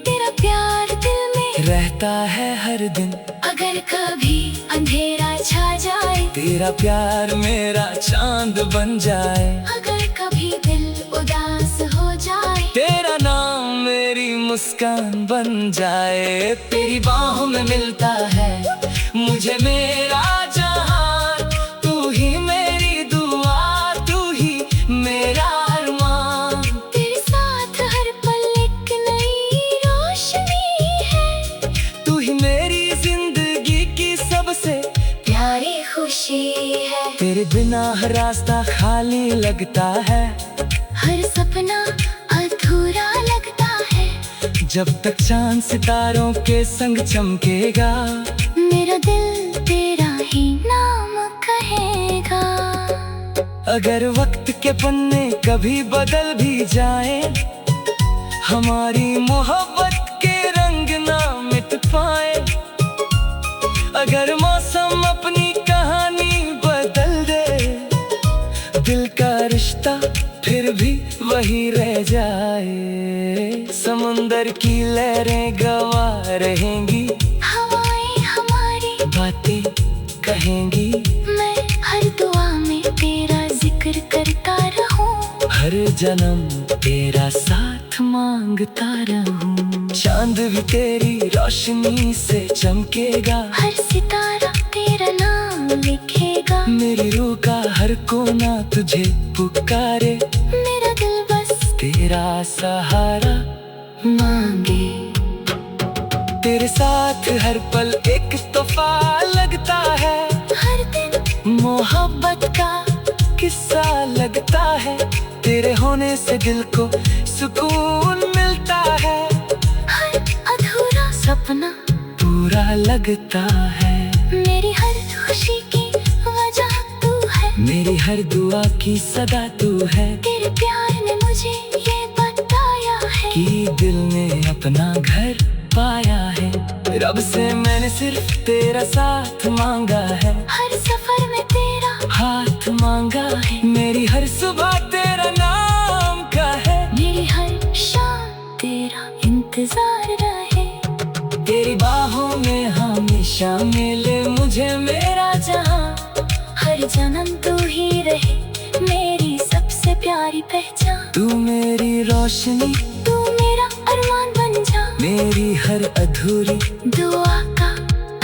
तेरा प्यार दिल में रहता है हर दिन। अगर कभी अंधेरा छा जाए, तेरा प्यार मेरा चांद बन जाए। अगर कभी दिल उदास हो जाए, तेरा नाम मेरी मुस्कान बन जाए। तेरी बाहों में मिलता है मुझे मेरा जहान, तू ही मेरी दुआ, तू ही मेरा अरमान। तेरे साथ हर पल एक नई रोशनी है, तू ही मेरी जिंदगी की सबसे प्यारी खुशी है। तेरे बिना हर रास्ता खाली लगता है, हर सपना अधूरा लगता है। जब तक चांद सितारों के संग चमकेगा, मेरा दिल तेरा ही नाम कहेगा। अगर वक्त के पन्ने कभी बदल भी जाए, हमारी मोहब्बत के रंग ना मिट पाए। अगर मौसम अपनी कहानी बदल दे, दिल का रिश्ता फिर भी वही रह जाए। समुंदर की लहरें गवाह रहेंगी, हवाएं हमारी बातें कहेंगी। मैं हर दुआ में तेरा जिक्र करता रहूं, हर जन्म तेरा साथ मांगता रहूं। चांद भी तेरी रोशनी से चमकेगा, हर सितारा तेरा नाम लिखेगा। मेरी रूह का हर कोना तुझे पुकारे, मेरा दिल बस तेरा सहारा मांगे। तेरे साथ हर पल एक तोहफा लगता है, हर दिन मोहब्बत का किस्सा लगता है। तेरे होने से दिल को सुकून मिलता है, हर अधूरा सपना पूरा लगता है। मेरी हर खुशी की वजह तू है, मेरी हर दुआ की सदा तू है, तेरे प्यार ने मुझे ये बताया है कि दिल ने अपना घर पाया है। रब से मैंने सिर्फ तेरा साथ मांगा है, हर सफर में तेरा हाथ मांगा है। मेरी हर सुबह तेरा नाम का है, मेरी हर शाम तेरा इंतजार रहे। तेरी बाहों में हमेशा मिले मुझे मेरा जहां। हर जन्म तू ही रहे मेरी सबसे प्यारी पहचान। तू मेरी रोशनी, तू मेरा अरमान बन जा, मेरी हर अधूरी दुआ का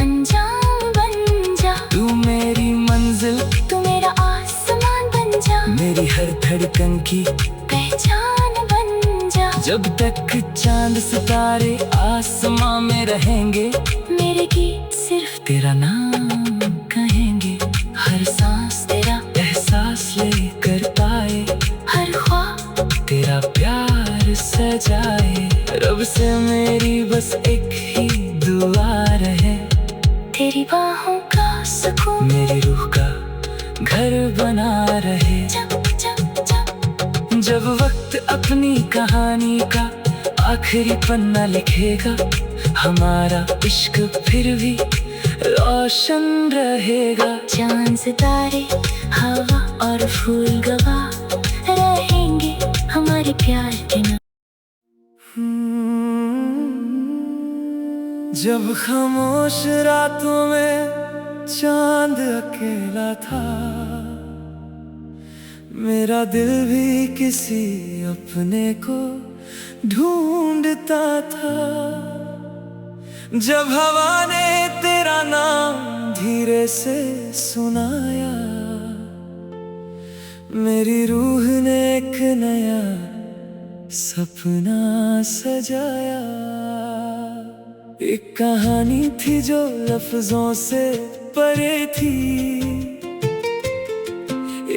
अंजाम बन जा। तू मेरी मंजिल, तू मेरा आसमान बन जा, मेरी हर धड़कन की पहचान बन जा। जब तक चांद सितारे आसमां में रहेंगे, मेरे गीत सिर्फ तेरा नाम कहेंगे। हर सांस तेरा एहसास लेकर पाए, हर ख्वाब तेरा प्यार सजाए। रब से मेरी बस एक ही दुआ रहे, तेरी बाहों का सुकून मेरी रूह का घर बना रहे। जब वक्त अपनी कहानी का आखिरी पन्ना लिखेगा, हमारा इश्क फिर भी रोशन रहेगा। चांद सितारे हवा और फूल गवाह रहेंगे हमारे प्यार के नाम। जब खामोश रातों में चांद अकेला था, मेरा दिल भी किसी अपने को ढूंढता था। जब हवा ने तेरा नाम धीरे से सुनाया, मेरी रूह ने एक नया सपना सजाया। एक कहानी थी जो लफ्जों से परे थी,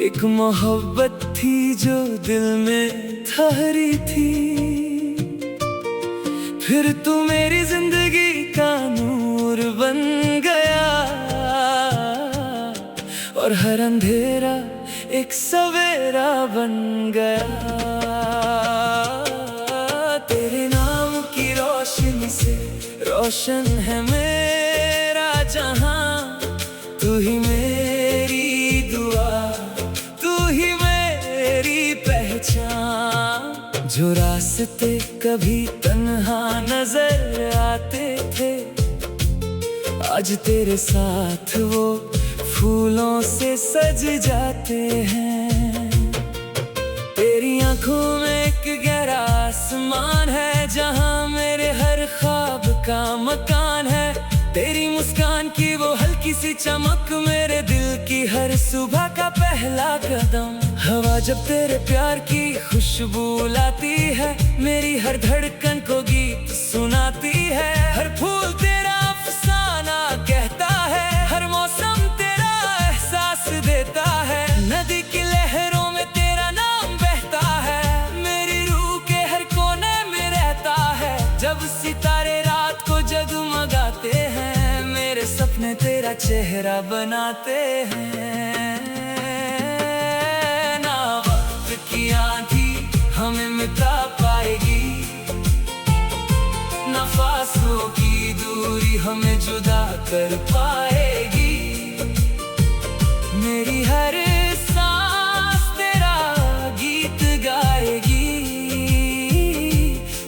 एक मोहब्बत थी जो दिल में ठहरी थी। फिर तू मेरी जिंदगी का नूर बन गया, और हर अंधेरा एक सवेरा बन गया। तेरे नाम की रोशनी से रोशन है मेरा जहां। तू ही मेरी दुआ, तू ही मेरी पहचान। जो रास्ते कभी तन्हा नजर आते थे, आज तेरे साथ वो फूलों से सज जाते हैं। तेरी आंखों में एक गहरा आसमान है, जहां मेरे हर ख्वाब का मकान है। तेरी मुस्कान की वो हल्की सी चमक, मेरे दिल की हर सुबह का पहला कदम। हवा जब तेरे प्यार की खुशबू लाती है, मेरी हर धड़कन को गीत सुनाती है। हर फूल तेरा अफसाना कहता है, हर मौसम तेरा एहसास देता है। नदी की लहरों में तेरा नाम बहता है, मेरी रूह के हर कोने में रहता है। जब सितारे रात को जगमगाते हैं, मेरे सपने तेरा चेहरा बनाते हैं। ना वक्त की आंधी हमें मिटा पाएगी, ना फासलों की दूरी हमें जुदा कर पाएगी। मेरी हर सांस तेरा गीत गाएगी,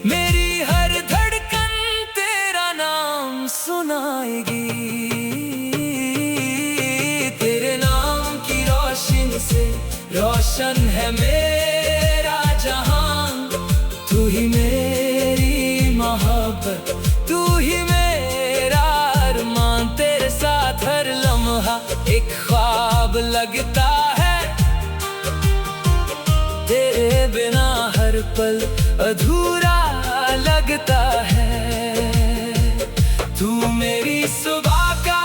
मेरी हर धड़कन तेरा नाम सुनाएगी। तेरे नाम की रोशनी से रोशन है मेरा जहां। तू ही मेरी मोहब्बत, तू ही मेरा अरमान। तेरे साथ हर लम्हा एक ख्वाब लगता है, तेरे बिना हर पल अधूरा लगता है। तू मेरी सुबह का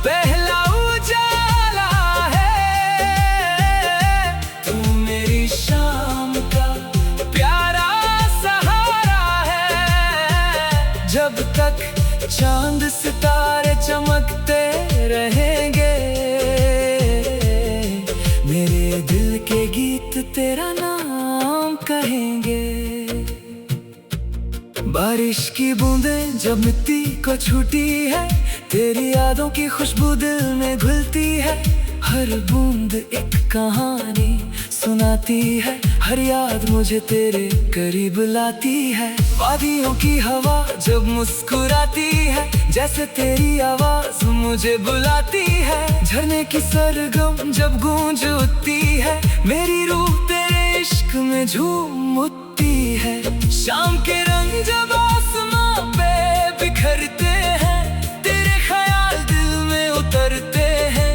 पहला उजाला है, तू मेरी शाम का प्यारा सहारा है। जब तक चांद सितारे चमकते रहेंगे, मेरे दिल के गीत तेरा नाम कहेंगे। बारिश की बूंदें जब मिट्टी को छूती है, तेरी यादों की खुशबू दिल में घुलती है। हर बूंद एक कहानी सुनाती है, हर याद मुझे तेरे करीब लाती है। वादियों की हवा जब मुस्कुराती है, जैसे तेरी आवाज मुझे बुलाती है। झरने की सरगम जब गूंज उठती है, मेरी रूह तेरे इश्क में झूम उठती है। शाम के रंग जब आसमां पे बिखरते हैं, तेरे ख्याल दिल में उतरते हैं।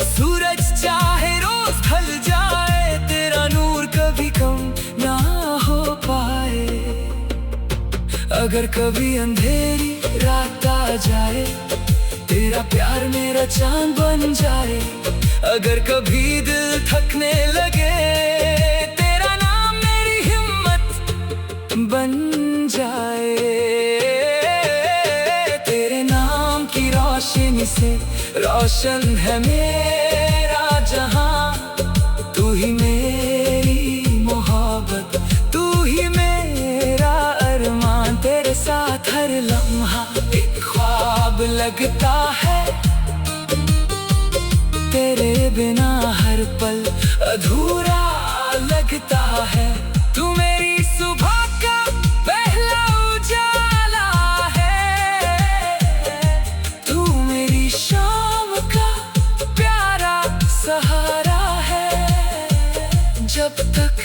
सूरज चाहे रोज ढल जाए, तेरा नूर कभी कम ना हो पाए। अगर कभी अंधेरी रात आ जाए, तेरा प्यार मेरा चांद बन जाए। अगर कभी दिल थकने लगे, तेरा नाम मेरी हिम्मत बन जाए। तेरे नाम की रोशनी से रोशन है मेरा जहां। तू ही मेरी मोहब्बत, तू ही मेरा अरमान। तेरे साथ हर लम्हा एक ख्वाब लगता है, तेरे बिना हर पल अधूरा लगता है। तू मेरी सुबह का पहला उजाला है, तू मेरी शाम का प्यारा सहारा है। जब तक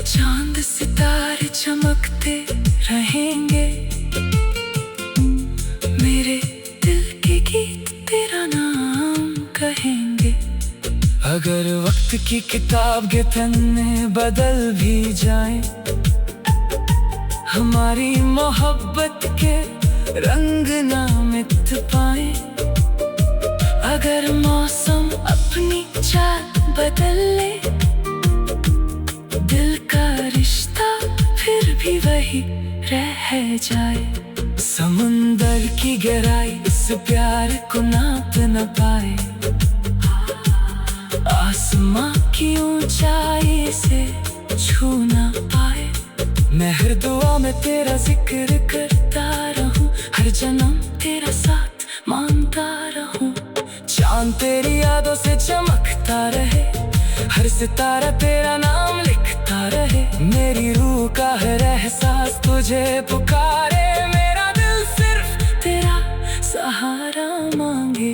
चांद सितारे चमकते रहेंगे, मेरे दिल के गीत तेरा नाम कहेंगे। अगर वक्त की किताब के पन्ने बदल भी जाएं, हमारी मोहब्बत के रंग ना मिट पाए। अगर मौसम अपनी चाल बदल ले, दिल का रिश्ता फिर भी वही रह जाए। समुंदर की गहराई इस प्यार को नाप न पाए, आसमां की ऊंचाई से छू ना पाए। मैं हर दुआ में तेरा जिक्र करता रहूं, हर जन्म तेरा साथ मांगता रहूं। चांद तेरी यादों से चमकता रहे, हर सितारा तेरा नाम लिखता रहे। मेरी रूह का हर एहसास तुझे पुकारे, मेरा दिल सिर्फ तेरा सहारा मांगे।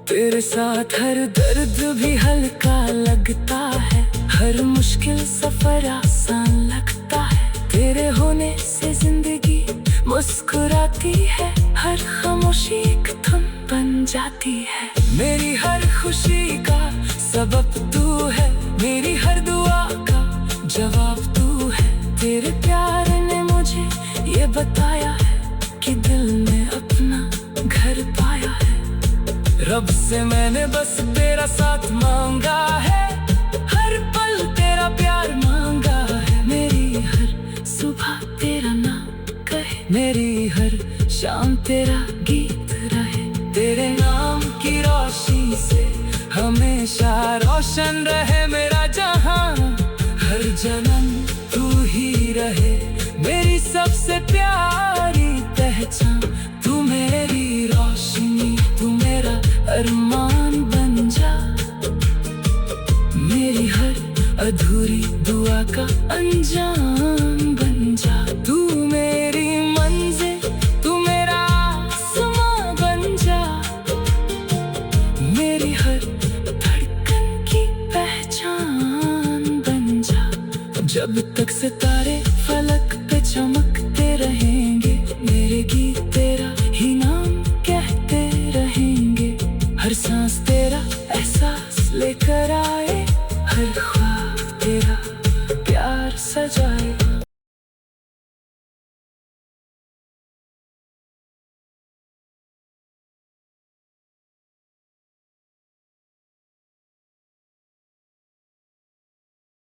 तेरे साथ हर दर्द भी हल्का लगता है, हर मुश्किल सफर आसान लगता है। तेरे होने से जिंदगी मुस्कुराती है, हर खामोशी एक धुन बन जाती है। मेरी हर खुशी का सबब तू है, मेरी हर दुआ का जवाब तू है। तेरे प्यार ने मुझे ये बताया है कि दिल में अपना घर पाया है। रब से मैंने बस तेरा साथ मांगा है, हर पल तेरा प्यार मांगा है। मेरी हर सुबह तेरा नाम कहे, मेरी हर शाम तेरा गीत रहे। तेरे नाम की रोशनी से हमेशा रोशन रहे मेरा जहां। हर जन्म तू ही रहे मेरी सबसे प्यारी पहचान। तू मेरी रोशनी, तू मेरा अरमान बन जा, मेरी हर अधूरी दुआ का अंजाम बन जा। तू मेरी मंजिल, तू मेरा आसमां बन जा, मेरी हर धड़कन की पहचान बन जा। जब तक सितारे